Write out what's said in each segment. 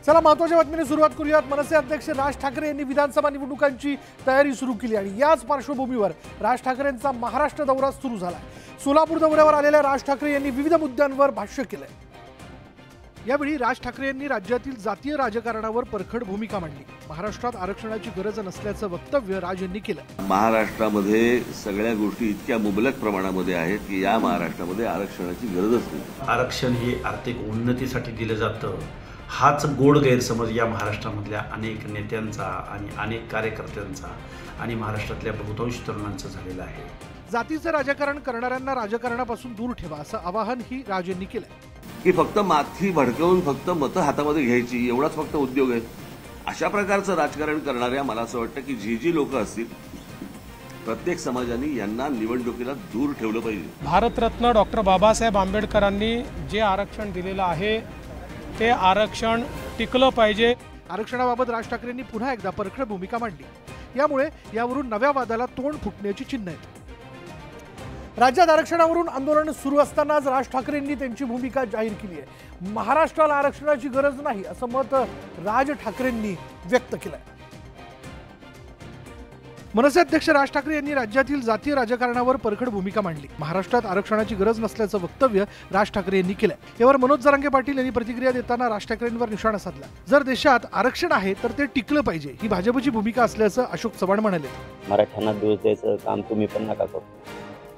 चला महत्त्वाच्या बातमीने सुरुवात करूयात। मनसे अध्यक्ष राज ठाकरे यांनी विधानसभा निवडणुकांची तयारी सुरू केली आणि याच पार्श्वभूमीवर राज ठाकरेंचा महाराष्ट्र दौरा सुरू झाला। सोलापूर दौऱ्यावर आलेल्या राज ठाकरे यांनी विविध मुद्द्यांवर भाष्य केले। यावेळी राज ठाकरे यांनी राज्यातील जातीय राजकारणावर परखड भूमिका मांडली। महाराष्ट्रात आरक्षणाची गरज नसल्याचं वक्तव्य राज यांनी केलं। महाराष्ट्रामध्ये सगळ्या गोष्टी इतक्या मुबलक प्रमाणामध्ये आहेत की या महाराष्ट्रामध्ये आरक्षणाची गरजच नाही। आरक्षण हे आर्थिक उन्नतीसाठी दिलं जातं, हाच गोड गैरसमज या महाराष्ट्रामधल्या अनेक नेत्यांचा आणि अनेक कार्यकर्त्यांचा आणि महाराष्ट्रातल्या बहुतांश तरुणांचा झालेला आहे। जातीचं राजकारण करणाऱ्यांना राजकारणापासून दूर ठेवा असं आवाहन ही राज यांनी केलं। की फक्त माथी भडकवून फक्त मतं हातामध्ये घ्यायची एवढाच फक्त उद्योग आहे। अशा प्रकारचं राजकारण करणाऱ्या मला असं वाटतं की जी लोक असतील प्रत्येक समाजाने यांना निवडणुकीला दूर ठेवलं पाहिजे। भारतरत्न डॉक्टर बाबासाहेब आंबेडकरांनी जे आरक्षण दिलेलं आहे ते आरक्षण टिकलं पाहिजे। आरक्षणाबाबत राज ठाकरेंनी पुन्हा एकदा परखड भूमिका मांडली। यामुळे यावरून नव्या वादाला तोंड फुटण्याची चिन्ह आहेत। राज्यात आरक्षणावरून आंदोलन सुरू असतानाच राज ठाकरेंनी त्यांची भूमिका जाहीर केली आहे। महाराष्ट्राला आरक्षणाची गरज नाही असं मत राज ठाकरेंनी व्यक्त केलंय। मनसे अध्यक्ष राज ठाकरे यांनी राज्यातील जातीय राजकारणावर परखड भूमिका मांडली। महाराष्ट्रात आरक्षणाची गरज नसल्याचं वक्तव्य राज ठाकरे यांनी केलंय। यावर मनोज जरांगे पाटील यांनी प्रतिक्रिया देताना राज ठाकरेंवर निशाणा साधला। जर देशात आरक्षण आहे तर ते टिकलं पाहिजे ही भाजपची भूमिका असल्याचं अशोक चव्हाण म्हणाले। मराठ्यांना दोष द्यायचं काम तुम्ही पण नका करू,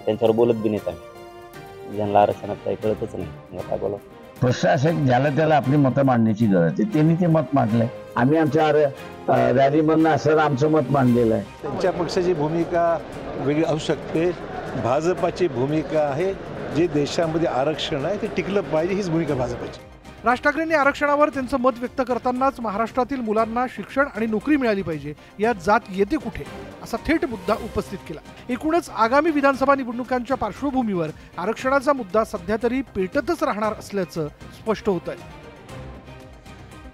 त्यांच्यावर बोलत बी नाही आम्ही, ज्यांना आरक्षणात काही कळतच नाही नका बोला। प्रशासक ज्याला त्याला आपली मतं मांडण्याची गरज आहे, त्यांनी ते मत मांडलंय। आम्ही आमच्या रॅलीमधनं असं आमचं मत मांडलेलं आहे। त्यांच्या पक्षाची भूमिका वेगळी असू शकते, भाजपाची भूमिका आहे जे देशामध्ये आरक्षण आहे ते टिकलं पाहिजे हीच भूमिका भाजपाची। राज ठाकरेंनी आरक्षणावर त्यांचं मत व्यक्त करतानाच महाराष्ट्रातील मुलांना शिक्षण आणि नोकरी मिळाली पाहिजे, यात जात येते कुठे असा थेट मुद्दा उपस्थित केला। एकूणच आगामी विधानसभा निवडणुकांच्या पार्श्वभूमीवर आरक्षणाचा मुद्दा सध्या तरी पेटतच राहणार असल्याचं स्पष्ट होत आहे।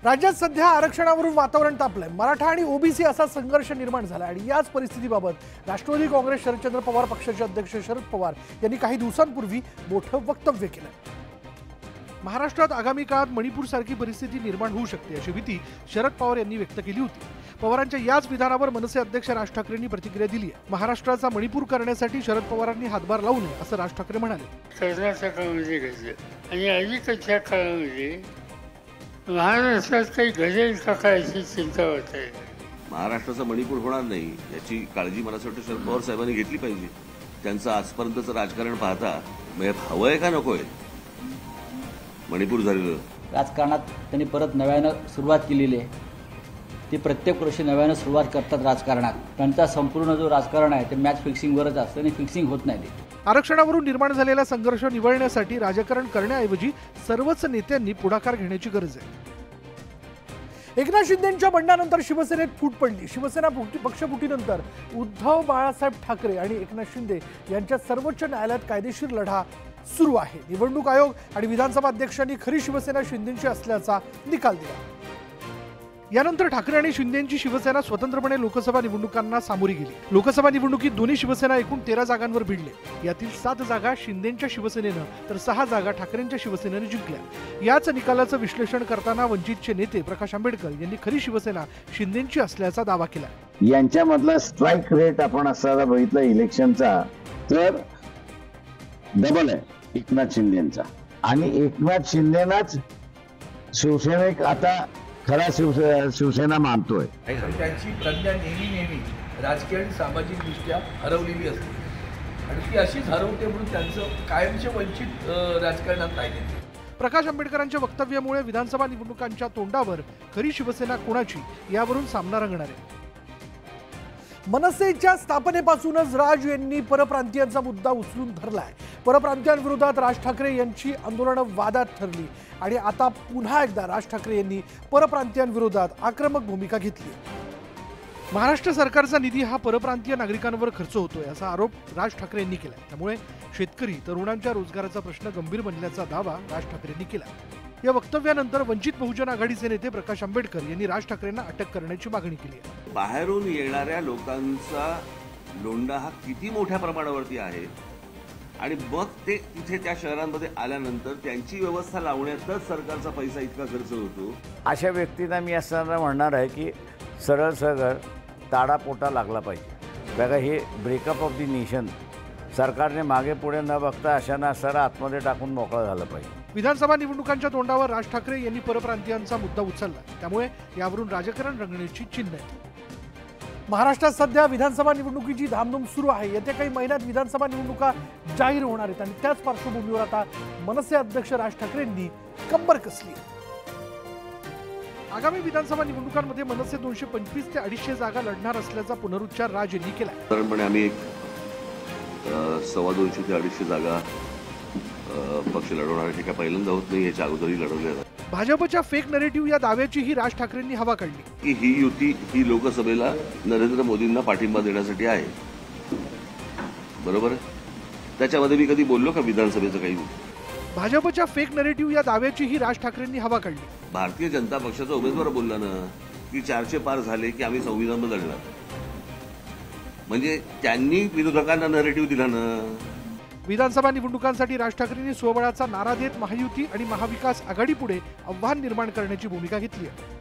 राज्यात सध्या आरक्षणावरून वातावरण तापलंय। मराठा आणि ओबीसी असा संघर्ष निर्माण झाला आणि याच परिस्थितीबाबत राष्ट्रवादी काँग्रेस शरदचंद्र पवार पक्षाचे अध्यक्ष शरद पवार यांनी काही दिवसांपूर्वी मोठं वक्तव्य केलं। महाराष्ट्रात आगामी काळात मणिपूरसारखी परिस्थिती निर्माण होऊ शकते अशी भीती शरद पवार यांनी व्यक्त केली होती। पवारांच्या याच विधानावर मनसे अध्यक्ष राज ठाकरेंनी प्रतिक्रिया दिली आहे। महाराष्ट्राचा मणिपूर करण्यासाठी शरद पवारांनी हातभार लावू नये असं राज ठाकरे म्हणाले। कर्नाटकामध्ये घडलं आणि अलीकडच्या काळामध्ये महाराष्ट्रात काही घडेल का काय याची चिंता वाटते। महाराष्ट्राचा मणिपूर होणार नाही याची काळजी मला असं वाटतं शरद पवार साहेबांनी घेतली पाहिजे। त्यांचं आजपर्यंतचं राजकारण पाहता हवंय का नकोय मणिपूर झालेलं राजकारणात त्यांनी परत नव्यानं सुरुवात केलेली आहे। ते प्रत्येक वर्षी नव्यानं सुरुवात करतात राजकारणात। त्यांचा संपूर्ण जो राजकारण आहे ते मॅच फिक्सिंगवरच असतं आणि फिक्सिंग होत नाही। आरक्षणावरून निर्माण झालेला संघर्ष निवळण्यासाठी राजकारण करण्याऐवजी सर्वच नेत्यांनी पुढाकार घेण्याची गरज आहे। एकनाथ शिंदेंच्या बंडानंतर शिवसेनेत फूट पडली। शिवसेना पक्षफुटीनंतर उद्धव बाळासाहेब ठाकरे आणि एकनाथ शिंदे यांच्यात सर्वोच्च न्यायालयात कायदेशीर लढा सुरू आहे। निवडणूक आयोग आणि विधानसभा अध्यक्षांनी खरी शिवसेना शिंदेंची असल्याचा निकाल दिला। यानंतर ठाकरे आणि शिंदेंची शिवसेना स्वतंत्रपणे लोकसभा निवडणुकांना सामोरी गेली। लोकसभा निवडणुकीत दोन्ही शिवसेना एकूण 13 जागांवर भिडले। यातील 7 जागा शिंदेंच्या शिवसेनेनं तर 6 जागा ठाकरेंच्या शिवसेनेनं जिंकल्या। याच निकालाचं विश्लेषण करताना वंचितचे नेते प्रकाश आंबेडकर यांनी खरी शिवसेना शिंदेंची असल्याचा दावा केला। यांच्यामधला स्ट्राईक रेट आपण असा बघितला इलेक्शनचा तर डबल आहे एकनाथ शिंदेचा आणि एकनाथ शिंदेनाच शिवसेनेक आता खरा शिवसेना मानतोय। त्यांची प्रज्ञा नेहमी राजकीय आणि सामाजिक दृष्ट्या हरवलेली असते आणि ती अशीच हरवते म्हणून त्यांचं कायमचे वंचित राजकारणात राहिले। प्रकाश आंबेडकरांच्या वक्तव्यामुळे विधानसभा निवडणुकांच्या तोंडावर खरी शिवसेना कोणाची यावरून सामना रंगणार आहे। मनसेच्या स्थापनेपासूनच राज यांनी परप्रांतीयांचा मुद्दा उचलून धरलाय। परप्रांतीयांविरोधात राज ठाकरे यांची आंदोलनं वादात ठरली आणि आता पुन्हा एकदा राज ठाकरे यांनी परप्रांतीयांविरोधात आक्रमक भूमिका घेतली। महाराष्ट्र सरकारचा निधी हा परप्रांतीय नागरिकांवर खर्च होतोय असा आरोप राज ठाकरे यांनी केला। त्यामुळे शेतकरी तरुणांच्या रोजगाराचा प्रश्न गंभीर बनल्याचा दावा राज ठाकरेंनी केला। या वक्तव्यानंतर वंचित बहुजन आघाडीचे नेते प्रकाश आंबेडकर यांनी राज ठाकरेंना अटक करण्याची मागणी केली आहे। बाहेरून येणाऱ्या लोकांचा लोंढा हा किती मोठ्या प्रमाणावरती आहे आणि मग ते तिथे त्या शहरांमध्ये आल्यानंतर त्यांची व्यवस्था लावण्यातच सरकारचा पैसा इतका खर्च होतो. अशा व्यक्तींना मी असताना म्हणणार आहे की सरळ सरळ ताडापोटा लागला पाहिजे. बघा, हे ब्रेकअप ऑफ द नेशन सरकारने मागे पुढे न बघता अशांना असताना आतमध्ये टाकून मोकळं झालं पाहिजे. विधानसभा निवडणुकांच्या तोंडावर राज ठाकरे यांनी परप्रांतीयांचा मुद्दा उचलला, त्यामुळे यावरून राजकारण रंगण्याची चिन्ह आहेत. महाराष्ट्रात सध्या विधानसभा निवडणुकीची धामधूम सुरू आहे. येत्या काही महिन्यात विधानसभा निवडणुका जाहीर होणार आहेत आणि त्याच पार्श्वभूमीवर आता मनसे अध्यक्ष राज ठाकरेंनी कंबर कसली. आगामी विधानसभा निवडणुकांमध्ये मनसे 225 ते 250 जागा लढणार असल्याचा पुनरुच्चार राज यांनी केला. साधारणपणे आम्ही एक 225 ते 250 जागा पक्ष लढवणार. हे काय पहिल्यांदा होत नाही, याच्या अगोदरही लढवले जातात. भाजपच्या फेक नरेटिव्ह या दाव्याचीही राज ठाकरेंनी हवा काढली की ही युती ही लोकसभेला नरेंद्र मोदींना पाठिंबा देण्यासाठी आहे. बरोबर आहे. त्याच्यामध्ये मी कधी बोललो का विधानसभेचं काही? भाजपच्या फेक नरेटिव्ह या दाव्याचीही राज ठाकरेंनी हवा काढली. भारतीय जनता पक्षाचा उमेदवार बोलला ना की 400 पार झाले की आम्ही संविधान लढणार. म्हणजे त्यांनी विरोधकांना नरेटिव्ह दिला ना. विधानसभा निवडणुकांसाठी राज ठाकरेंनी स्वबळाचा नारा देत महायुती आणि महाविकास आघाडीपुढे आव्हान निर्माण करण्याची भूमिका घेतली आहे.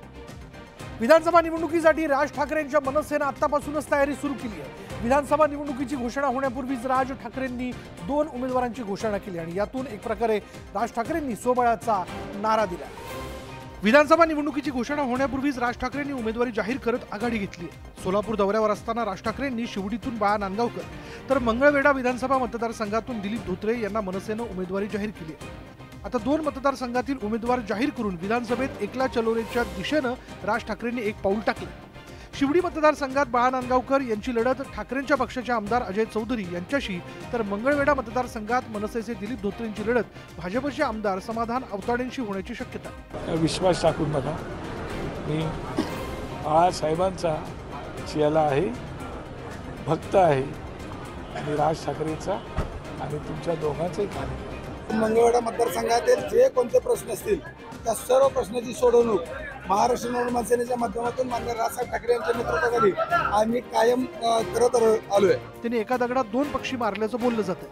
विधानसभा निवडणुकीसाठी राज ठाकरेंच्या मनसेनं आतापासूनच तयारी सुरू केली आहे. विधानसभा निवडणुकीची घोषणा होण्यापूर्वीच राज ठाकरेंनी 2 उमेदवारांची घोषणा केली आणि यातून एक प्रकारे राज ठाकरेंनी स्वबळाचा नारा दिला. विधानसभा निवडणुकीची घोषणा होण्यापूर्वीच राज ठाकरेंनी उमेदवारी जाहीर करत आघाडी घेतली. सोलापूर दौऱ्यावर असताना राज ठाकरेंनी शिवडीतून बाळा नांदगावकर तर मंगळवेढा विधानसभा मतदारसंघातून दिलीप धोत्रे यांना मनसेनं उमेदवारी जाहीर केली. आता 2 मतदारसंघातील उमेदवार जाहीर करून विधानसभेत एकला चलोरेच्या दिशेनं राज ठाकरेंनी एक पाऊल टाकलं. शिवडी मतदारसंघात बाळा नांदगावकर यांची लढत ठाकरेंच्या पक्षाचे आमदार अजय चौधरी यांच्याशी, तर मंगळवेढा मतदारसंघात मनसेचे दिलीप धोत्रेंची लढत भाजपचे आमदार समाधान अवताडेंशी होण्याची शक्यता. विश्वास टाकून बघा, मी बाळासाहेबांचा चेला आहे, भक्त आहे आणि राज ठाकरेचा आणि तुमच्या दोघांचाही कार्यक्रम. मंगळवेढा मतदारसंघातील जे कोणते प्रश्न असतील त्या सर्व प्रश्नाची सोडवणूक महाराष्ट्र नवनिर्माण सेनेच्या माध्यमातून माननीय राजसाहेब ठाकरे यांच्या नेतृत्वाखाली आम्ही कायम करत आलोय. त्यांनी एका दगडात 2 पक्षी मारल्याचं बोललं जातं.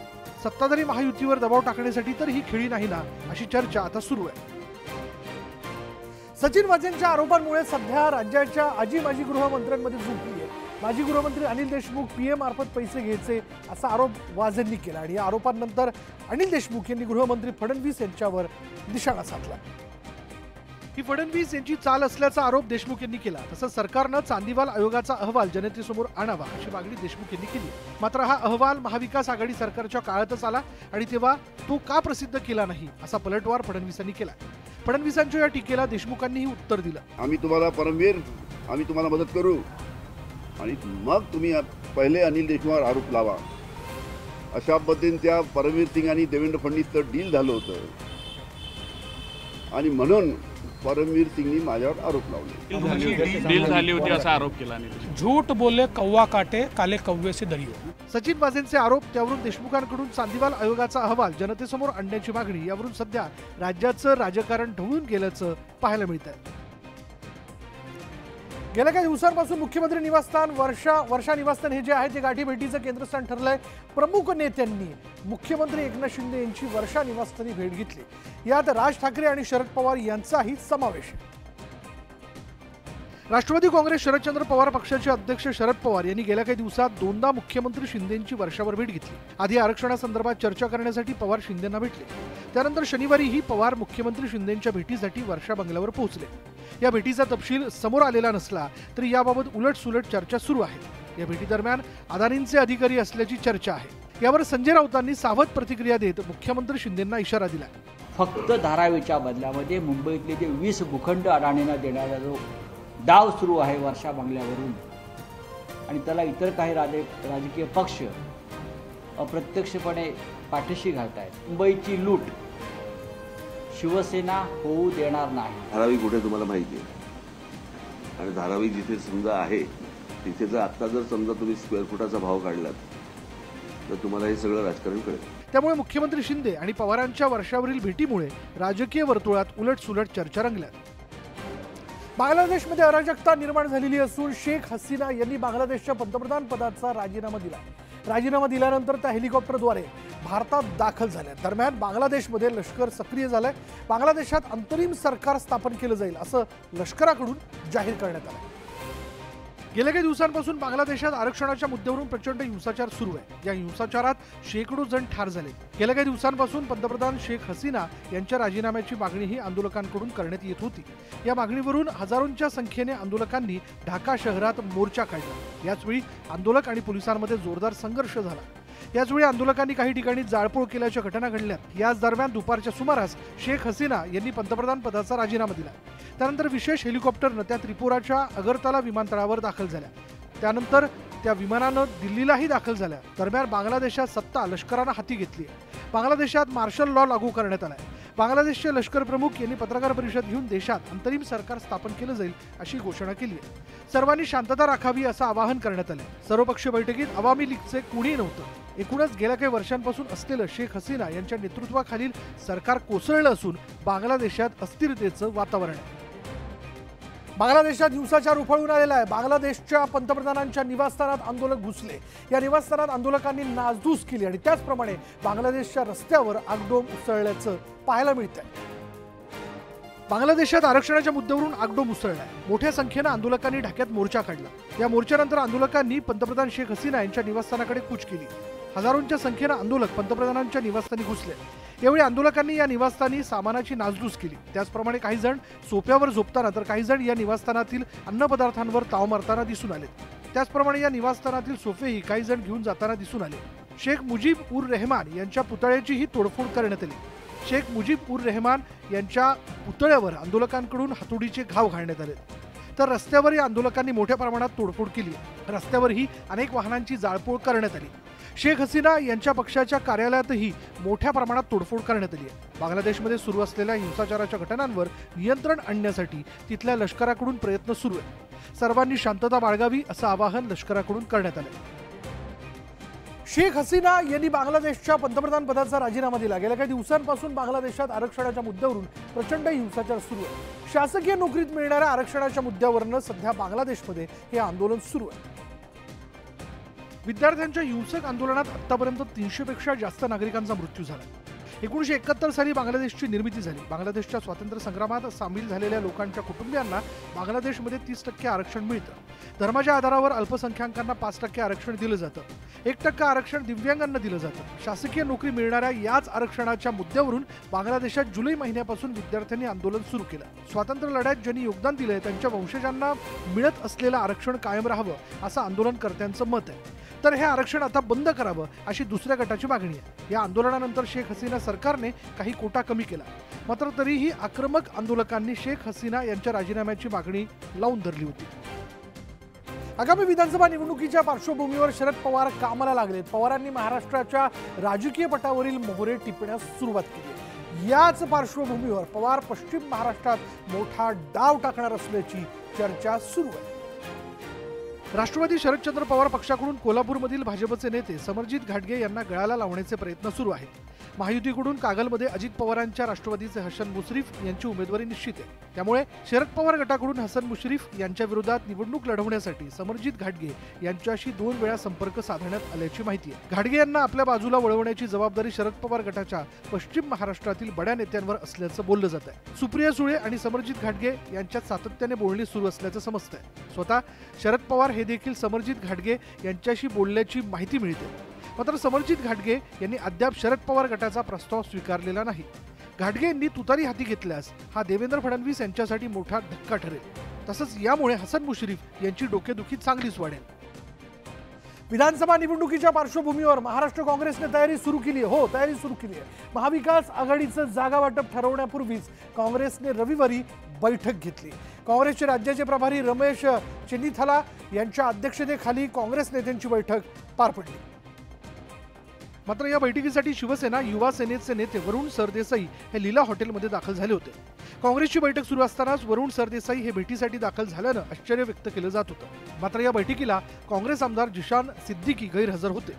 सत्ताधारी महायुतीवर दबाव टाकण्यासाठी तर ही खेळी नाही ना, अशी चर्चा आता सुरू आहे. सचिन वाझेंच्या आरोपांमुळे सध्या राज्याच्या आजी माजी गृहमंत्र्यांमध्ये झुकली आहे. माजी गृहमंत्री अनिल देशमुख पीएम मार्फत पैसे घ्यायचे असा आरोप वाझेंनी केला आणि या आरोपांनंतर अनिल देशमुख यांनी गृहमंत्री फडणवीस यांच्यावर निशाणा साधला. ही फडणवीस यांची चाल असल्याचा आरोप देशमुख यांनी केला. तसंच सरकारनं चांदीवाल आयोगाचा अहवाल जनतेसमोर आणावा अशी मागणी देशमुख यांनी केली. मात्र हा अहवाल महाविकास आघाडी सरकारच्या काळातच आला आणि तेव्हा तो का प्रसिद्ध केला नाही असा पलटवार फडणवीसांनी केला. फडणवीसांच्या या टीकेला देशमुखांनीही उत्तर दिलं. आम्ही तुम्हाला परमवीर, आम्ही तुम्हाला मदत करू आणि मग तुम्ही पहिले अनिल देशमुखावर आरोप लावा, अशा पद्धतीने त्या परमवीर सिंग आणि देवेंद्र फडणवीसचं डील झालं होतं आणि म्हणून परमवीर सिंगनी माझ्यावर आरोप लावले. डील झाली होती असा आरोप केला. झूठ बोले कौवा काटे, काले कौवे से दरियो. सचिन वाझेंचे आरोप, त्यावरून देशमुखांकडून चांदीवाल आयोगाचा अहवाल जनतेसमोर आणण्याची मागणी, यावरून सध्या राज्याचं राजकारण ढवळून गेल्याचं पाहायला मिळत आहे. गेल्या काही दिवसांपासून मुख्यमंत्री निवासस्थान वर्षा निवासस्थान हे जे आहे ते गाठीभेटीचं केंद्रस्थान ठरलंय. प्रमुख नेत्यांनी मुख्यमंत्री एकनाथ शिंदे यांची वर्षा निवासस्थानी भेट घेतली. यात राज ठाकरे आणि शरद पवार यांचाही समावेश आहे. राष्ट्रवादी काँग्रेस शरदचंद्र पवार पक्षाचे अध्यक्ष शरद पवार यांनी गेल्या काही दिवसात 2दा मुख्यमंत्री शिंदेंची वर्षावर भेट घेतली. आधी आरक्षणासंदर्भात चर्चा करण्यासाठी पवार शिंदेंना भेटले. त्यानंतर शनिवारीही पवार मुख्यमंत्री शिंदेंच्या भेटीसाठी वर्षा बंगल्यावर पोहोचले. या भेटीचा तपशील समोर आलेला नसला तरी याबाबत उलटसुलट चर्चा सुरू आहे. या भेटीदरम्यान अदानींचे अधिकारी असल्याची चर्चा आहे. यावर संजय राऊतांनी सावध प्रतिक्रिया देत मुख्यमंत्री शिंदेंना इशारा दिला. फक्त धारावीच्या बदल्यामध्ये मुंबईतले जे 20 भूखंड अडाणींना देण्याचा जो डाव सुरू आहे वर्षा बंगल्यावरून, आणि त्याला इतर काही राजकीय पक्ष अप्रत्यक्षपणे पाठीशी घालत आहेत. मुंबईची लूट शिवसेना होऊ देणार नाही. धारावी कुठे तुम्हाला माहिती आहे, आणि धारावी जिथे समजा आहे तिथे जर आत्ता जर समजा तुम्ही स्क्वेअर फुटाचा भाव काढलात तर तुम्हाला हे सगळं राजकारण कळेल. त्यामुळे मुख्यमंत्री शिंदे आणि पवारांच्या वर्षावरील भेटीमुळे राजकीय वर्तुळात उलटसुलट चर्चा रंगल्या. बांगलादेशमध्ये अराजकता निर्माण झालेली असून शेख हसीना यांनी बांगलादेशच्या पंतप्रधान पदाचा राजीनामा दिला. राजीनामा दिल्यानंतर त्या हेलिकॉप्टरद्वारे भारतात दाखल झाल्या। दरम्यान बांगलादेशमध्ये लष्कर सक्रिय झालंय। बांगलादेशात अंतरिम सरकार स्थापन केलं जाईल असं लष्कराकडून जाहीर करण्यात आलं। गेल्या काही दिवसांपासून बांगलादेशात आरक्षणाच्या मुद्द्यावरून प्रचंड हिंसाचार सुरू आहे। या हिंसाचारात शेकडो जण ठार झाले। गेल्या काही दिवसांपासून पंतप्रधान शेख हसीना यांच्या राजीनाम्याची मागणीही आंदोलकांकडून करण्यात येत होती। या मागणीवरून हजारोंच्या संख्येने आंदोलकांनी ढाका शहरात मोर्चा काढला। याचवेळी आंदोलक आणि पोलिसांमध्ये जोरदार संघर्ष झाला। याचवेळी आंदोलकांनी काही ठिकाणी जाळपोळ केल्याच्या घटना घडल्या। याच दरम्यान दुपारच्या सुमारास शेख हसीना यांनी पंतप्रधान पदाचा राजीनामा दिला। त्यानंतर विशेष हेलिकॉप्टरनं त्या त्रिपुराच्या अगरतला विमानतळावर दाखल झाल्या। त्यानंतर त्या विमानानं दिल्लीलाही दाखल झाल्या। दरम्यान बांगलादेशात सत्ता लष्करानं हाती घेतली आहे। बांगलादेशात मार्शल लॉ लागू करण्यात आलाय। बांगलादेशचे लष्कर प्रमुख यांनी पत्रकार परिषद घेऊन देशात अंतरिम सरकार स्थापन केलं जाईल अशी घोषणा केली आहे। सर्वांनी शांतता राखावी असं आवाहन करण्यात आलं। सर्वपक्षीय बैठकीत अवामी लीगचे कुणी नव्हतं। एकूणच गेल्या काही वर्षांपासून असलेलं शेख हसीना यांच्या नेतृत्वाखालील सरकार कोसळलं असून बांगलादेशात अस्थिरतेचं वातावरण आहे। बांगलादेशात हिंसाचार उफाळून आलेला आहे। बांगलादेशच्या पंतप्रधानांच्या निवासस्थानात आंदोलक घुसले। या निवासस्थानात आंदोलकांनी नासधूस केली आणि त्याचप्रमाणे बांगलादेशच्या रस्त्यावर आगडोम उसळल्याचं पाहायला मिळतंय। बांगलादेशात आरक्षणाच्या मुद्द्यावरून आगडोम उसळलाय। मोठ्या संख्येनं आंदोलकांनी ढाक्यात मोर्चा काढला। या मोर्चानंतर आंदोलकांनी पंतप्रधान शेख हसीना यांच्या निवासस्थानाकडे कूच केली। हजारोंच्या संख्येनं आंदोलक पंतप्रधानांच्या निवासस्थानी घुसले। यावेळी आंदोलकांनी या निवासस्थानी सामानाची नासधूस केली। त्याचप्रमाणे काही जण सोफ्यावर झोपताना तर काही जण या निवासस्थानातील अन्नपदार्थांवर ताव मारताना दिसून आले। त्याचप्रमाणे या निवासस्थानातील सोफेही काही जण घेऊन जाताना दिसून आले। शेख मुजीब उर रहमान यांच्या पुतळ्याचीही तोडफोड करण्यात आली। शेख मुजीब उर रहमान यांच्या पुतळ्यावर आंदोलकांकडून हातोडीचे घाव घालण्यात आले। तर रस्त्यावरही आंदोलकांनी मोठ्या प्रमाणात तोडफोड केली। रस्त्यावरही अनेक वाहनांची जाळपोळ करण्यात आली। शेख हसीना यांच्या पक्षाच्या कार्यालयातही मोठ्या प्रमाणात तोडफोड करण्यात आली आहे। बांगलादेशमध्ये सुरू असलेल्या हिंसाचाराच्या घटनांवर नियंत्रण आणण्यासाठी तिथल्या लष्कराकडून प्रयत्न सुरू आहेत। सर्वांनी शांतता बाळगावी असं आवाहन लष्कराकडून करण्यात आलं। शेख हसीना यांनी बांगलादेशच्या पंतप्रधान पदाचा राजीनामा दिला। गेल्या काही दिवसांपासून बांगलादेशात आरक्षणाच्या मुद्द्यावरून प्रचंड हिंसाचार सुरू आहे। शासकीय नोकरीत मिळणाऱ्या आरक्षणाच्या मुद्द्यावरून सध्या बांगलादेशमध्ये हे आंदोलन सुरू आहे। विद्यार्थ्यांच्या हिंसक आंदोलनात आतापर्यंत 300 पेक्षा जास्त नागरिकांचा मृत्यू झाला। 1971 साली बांगलादेशची निर्मिती झाली। बांगलादेशच्या स्वातंत्र्य संग्रामात सामील झालेल्या लोकांच्या कुटुंबियांना बांगलादेशमध्ये 30% आरक्षण मिळतं। धर्माच्या आधारावर अल्पसंख्याकांना 5% आरक्षण दिलं जातं। 1% आरक्षण दिव्यांगांना दिलं जातं। शासकीय नोकरी मिळणाऱ्या याच आरक्षणाच्या मुद्द्यावरून बांगलादेशात जुलै महिन्यापासून विद्यार्थ्यांनी आंदोलन सुरू केलं। स्वातंत्र्य लढ्यात ज्यांनी योगदान दिलंय त्यांच्या वंशजांना मिळत असलेलं आरक्षण कायम राहावं असं आंदोलनकर्त्यांचं मत आहे। तर हे आरक्षण आता बंद करावं अशी दुसऱ्या गटाची मागणी आहे। या आंदोलनानंतर शेख हसीना सरकारने काही कोटा कमी केला। मात्र तरीही आक्रमक आंदोलकांनी शेख हसीना यांच्या राजीनाम्याची मागणी लावून धरली होती। आगामी विधानसभा निवडणुकीच्या पार्श्वभूमीवर शरद पवार कामाला लागलेत। पवारांनी महाराष्ट्राच्या राजकीय पटावरील मोहरे टिपण्यास सुरुवात केली। याच पार्श्वभूमीवर पवार पश्चिम महाराष्ट्रात मोठा डाव टाकणार असल्याची चर्चा सुरू आहे। राष्ट्रवादी शरदचंद्र पवार पक्षाकडून कोल्हापूरमधील भाजपचे नेते समरजित घाटगे यांना गळाला लावण्याचे प्रयत्न सुरू आहेत। महायुतीकडून कागलमध्ये अजित पवारांच्या राष्ट्रवादीचे हसन मुश्रीफ यांची उमेदवारी निश्चित आहे। त्यामुळे शरद पवार गटाकडून हसन मुश्रीफ यांच्या विरोधात निवडणूक लढवण्यासाठी समरजित घाटगे यांच्याशी 2 वेळा संपर्क साधण्यात आल्याची माहिती आहे। घाटगे यांना आपल्या बाजूला वळवण्याची जबाबदारी शरद पवार गटाच्या पश्चिम महाराष्ट्रातील बड्या नेत्यांवर असल्याचं बोललं जात आहे। सुप्रिया सुळे आणि समरजित घाटगे यांच्यात सातत्याने बोलणी सुरू असल्याचं समजतंय। स्वतः शरद पवार हे देखील समरजित घाटगे यांच्याशी बोलल्याची माहिती मिळते। मात्र समरजित घाटगे यांनी अद्याप शरद पवार गटाचा प्रस्ताव स्वीकारलेला नाही। घाटगे यांनी तुतारी हाती घेतल्यास हा देवेंद्र फडणवीस यांच्यासाठी मोठा धक्का ठरेल। तसंच यामुळे हसन मुश्रीफ यांची डोकेदुखी चांगलीच वाढेल। विधानसभा निवडणुकीच्या पार्श्वभूमीवर महाराष्ट्र काँग्रेसने तयारी सुरू केली आहे। हो, तयारी सुरू केली आहे। महाविकास आघाडीचं जागा वाटप ठरवण्यापूर्वीच काँग्रेसने रविवारी बैठक घेतली। काँग्रेसचे राज्याचे प्रभारी रमेश चेन्नीथाला यांच्या अध्यक्षतेखाली काँग्रेस नेत्यांची बैठक पार पडली। मात्र या बैठकीसाठी शिवसेना युवा सेनेचे नेते वरुण सरदेसाई हे लीला हॉटेलमध्ये दाखल झाले होते। काँग्रेसची बैठक सुरू असतानाच वरुण सरदेसाई हे भेटीसाठी दाखल झाल्यानं आश्चर्य व्यक्त केलं जात होतं। मात्र या बैठकीला काँग्रेस आमदार जिशान सिद्दीकी गैरहजर होते।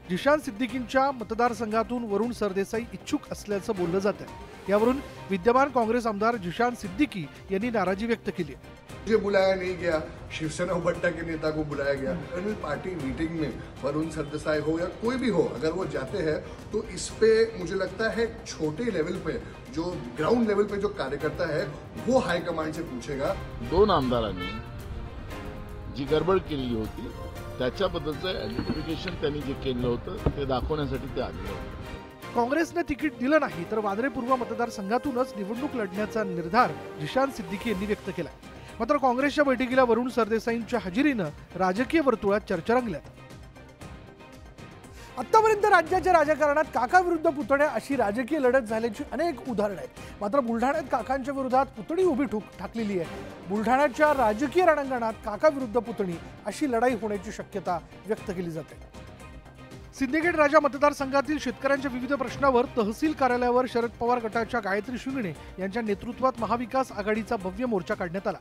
जिशान सिद्दीकींच्या मतदारसंघातून वरुण सरदेसाई इच्छुक असल्याचं बोललं जात आहे। यावरून विद्यमान काँग्रेस आमदार जिशान सिद्दीकी यांनी नाराजी व्यक्त केली आहे। मुझे बुलाया नहीं गया, शिवसेना उबट्टा के नेता को बुलाया गया। पार्टी मीटिंग में वरुण सरदेसाई हो या कोई भी हो, अगर वो जाते हैं तो इस पे मुझे लगता है छोटे लेवल पे, जो ग्राउंड लेवल पे जो कार्यकर्ता है वो हाईकमांड से पूछेगा। दोन आमदारांनी जी गडबड केलेली होती त्याच्याबद्दलचं आयडेंटिफिकेशन त्यांनी जे केलं होतं ते दाखवण्यासाठी ते आले होते। काँग्रेसने तिकीट दिलं नाही तर वादळे पूर्व मतदारसंघातूनच निवडणूक लढण्याचा निर्धार जिशान सिद्दीकी यांनी व्यक्त केला। मात्र काँग्रेसच्या बैठकीला वरुण सरदेसाईंच्या हजेरीनं राजकीय वर्तुळात चर्चा रंगल्यात। आतापर्यंत राज्याच्या राजकारणात काका विरुद्ध पुतण्या अशी राजकीय लढत झाल्याची अनेक उदाहरणं आहेत। मात्र बुलढाण्यात काकांच्या विरोधात पुतणी उभी ठाकलेली आहे। बुलढाण्याच्या राजकीय रणांगणात काका विरुद्ध पुतणी अशी लढाई होण्याची शक्यता व्यक्त केली जाते। सिंदखेड राजा मतदारसंघातील शेतकऱ्यांच्या विविध प्रश्नावर तहसील कार्यालयावर शरद पवार गटाच्या गायत्री शिंगणे यांच्या नेतृत्वात महाविकास आघाडीचा भव्य मोर्चा काढण्यात आला।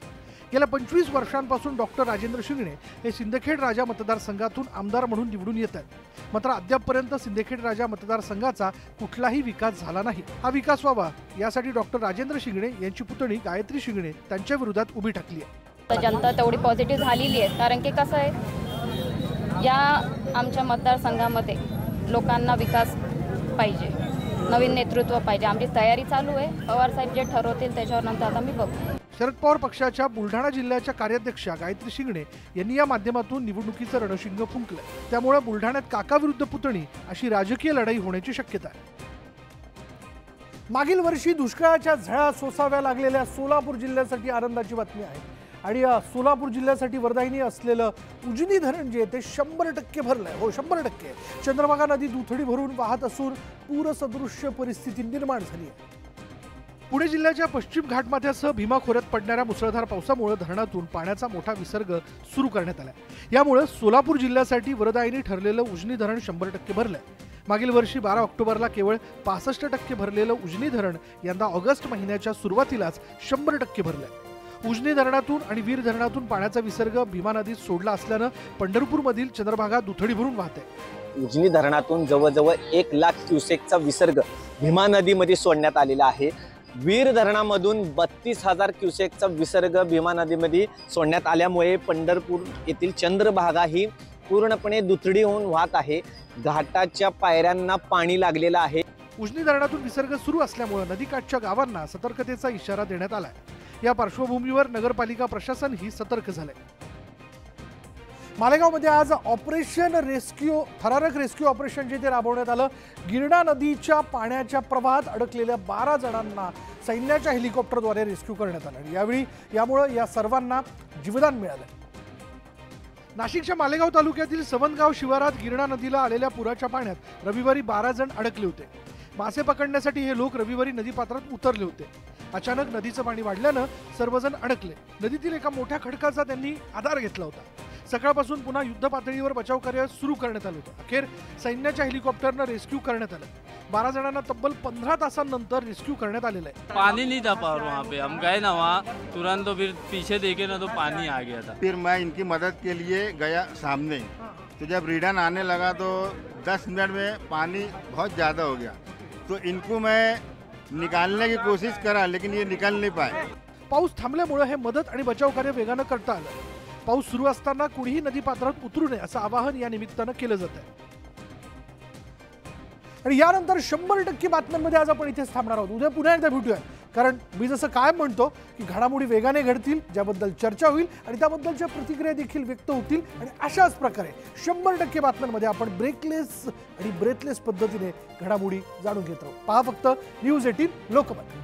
गेल्या 25 वर्षांपासून डॉक्टर राजेंद्र शिंगणे हे सिंदखेड राजा मतदारसंघातून आमदार म्हणून निवडून येत आहेत। मात्र अद्यापपर्यंत सिंदखेड राजा मतदारसंघाचा कुठलाही विकास झाला नाही। हा विकास व्हावा यासाठी डॉक्टर राजेंद्र शिंगणे यांची पुतणी गायत्री शिंगणे त्यांच्या विरोधात उभी ठाकली आहे। जनता तेवढी पॉझिटिव्ह झालेली आहे, कारण की कसं आहे, या आमच्या मतदारसंघामध्ये लोकांना विकास पाहिजे, नवीन नेतृत्व पाहिजे। आमची तयारी चालू आहे, पवार साहेब जे ठरवतील त्याच्यावर नंतर आता मी बघू। शरद पवार पक्षाच्या बुलढाणा जिल्ह्याच्या कार्याध्यक्षा गायत्री शिंगणे यांनी या माध्यमातून निवडणुकीचं रणशिंग फुंकलंय। त्यामुळे बुलढाण्यात काका विरुद्ध पुतणी अशी राजकीय लढाई होण्याची शक्यता आहे। मागील वर्षी दुष्काळाच्या झळा सोसाव्या लागलेल्या सोलापूर जिल्ह्यासाठी आनंदाची बातमी आहे। आणि सोलापूर जिल्ह्यासाठी वरदायिनी असलेलं उजनी धरण जे ते 100% भरलंय। हो, 100%। चंद्रभागा नदी दुथडी भरून वाहत असून पूरसदृश्य परिस्थिती निर्माण झाली आहे। पुणे जिल्ह्याच्या पश्चिम घाटमाथ्यासह भीमा खोऱ्यात पडणाऱ्या मुसळधार पावसामुळे धरणातून पाण्याचा मोठा विसर्ग सुरू करण्यात आला। यामुळे सोलापूर जिल्ह्यासाठी वरदायिनी ठरलेलं उजनी धरण 100% भरलंय। मागील वर्षी 12 ऑक्टोबरला केवळ 65% भरलेलं उजनी धरण यंदा ऑगस्ट महिन्याच्या सुरुवातीलाच 100% भरलंय। उजनी धरणातून आणि वीर धरणातून पाण्याचा विसर्ग भीमा नदीत सोडला असल्यानं पंढरपूरमधील चंद्रभागा दुथडी भरून वाहते। उजनी धरणातून जवळजवळ 1 लाख क्युसेकचा विसर्ग भीमा नदीमध्ये सोडण्यात आलेला आहे। वीर धरणामधून 32,000 क्युसेकचा विसर्ग भीमा नदीमध्ये सोडण्यात आल्यामुळे पंढरपूर येथील चंद्रभागा ही पूर्णपणे दुथडी होऊन वाहत आहे। घाटाच्या पायऱ्यांना पाणी लागलेलं आहे। उजनी धरणातून विसर्ग सुरू असल्यामुळे नदीकाठच्या गावांना सतर्कतेचा इशारा देण्यात आलाय। या पार्श्वभूमीवर नगरपालिका प्रशासन ही सतर्क झालंय। मालेगावमध्ये आज ऑपरेशन रेस्क्यू, थरारक रेस्क्यू ऑपरेशन जे ते राबवण्यात आलं। गिरणा नदीच्या पाण्याच्या प्रवाहात अडकलेल्या 12 जणांना सैन्याच्या हेलिकॉप्टरद्वारे रेस्क्यू करण्यात आलं। यामुळे या सर्वांना जीवदान मिळालं। नाशिकच्या मालेगाव तालुक्यातील सवनगाव शिवारात गिरणा नदीला आलेल्या पुराच्या पाण्यात रविवारी 12 जण अडकले होते। मासे पकडण्यासाठी हे लोक रविवारी नदीपात्रात उतरले होते। अचानक नदीचं पाणी वाढल्यानं सर्वजण अडकले। नदीतील एका मोठ्या खडकाचा त्यांनी आधार घेतला होता। सकाळपासून पुन्हा युद्ध पातळीवर बचाव कार्य सुरू करण्यात आलं होतं। अखेर सैन्याच्या हेलिकॉप्टरनं रेस्क्यू करण्यात आलं। 12 जणांना तब्बल 15 तासांनंतर रेस्क्यू करण्यात आलेलं आहे। पानी नहीं था पार वहाँ पे, हम गए ना वहाँ तुरंत, तो फिर पीछे देखे ना तो पानी आ गया था। फिर मैं इनकी मदद के लिए गया सामने, तो जब रिटर्न आने लगा तो 10 मिनट में पानी बहुत ज़्यादा हो गया, तो इनको मैं निकालने की कोशिश करा लेकिन ये निकल नहीं पाए। पाऊस थांबल्यामुळे हे मदत आणि बचाव कार्य वेगानं करता आलं। पाऊस सुरू असताना कुणीही नदीपात्रात उतरू नये असं आवाहन या निमित्तानं केलं जात आहे। आणि यानंतर 100% बातम्यांमध्ये आज आपण इथेच थांबणार आहोत। उद्या पुन्हा एकदा भेटूया, कारण मी जसं काय म्हणतो की घडामोडी वेगाने घडतील, ज्याबद्दल चर्चा होईल आणि त्याबद्दलच्या प्रतिक्रिया देखील व्यक्त होतील। आणि अशाच प्रकारे 100% बातम्यांमध्ये आपण ब्रेकलेस आणि ब्रेथलेस पद्धतीने घडामोडी जाणून घेत आहोत। पहा फक्त न्यूज 18 लोकमत।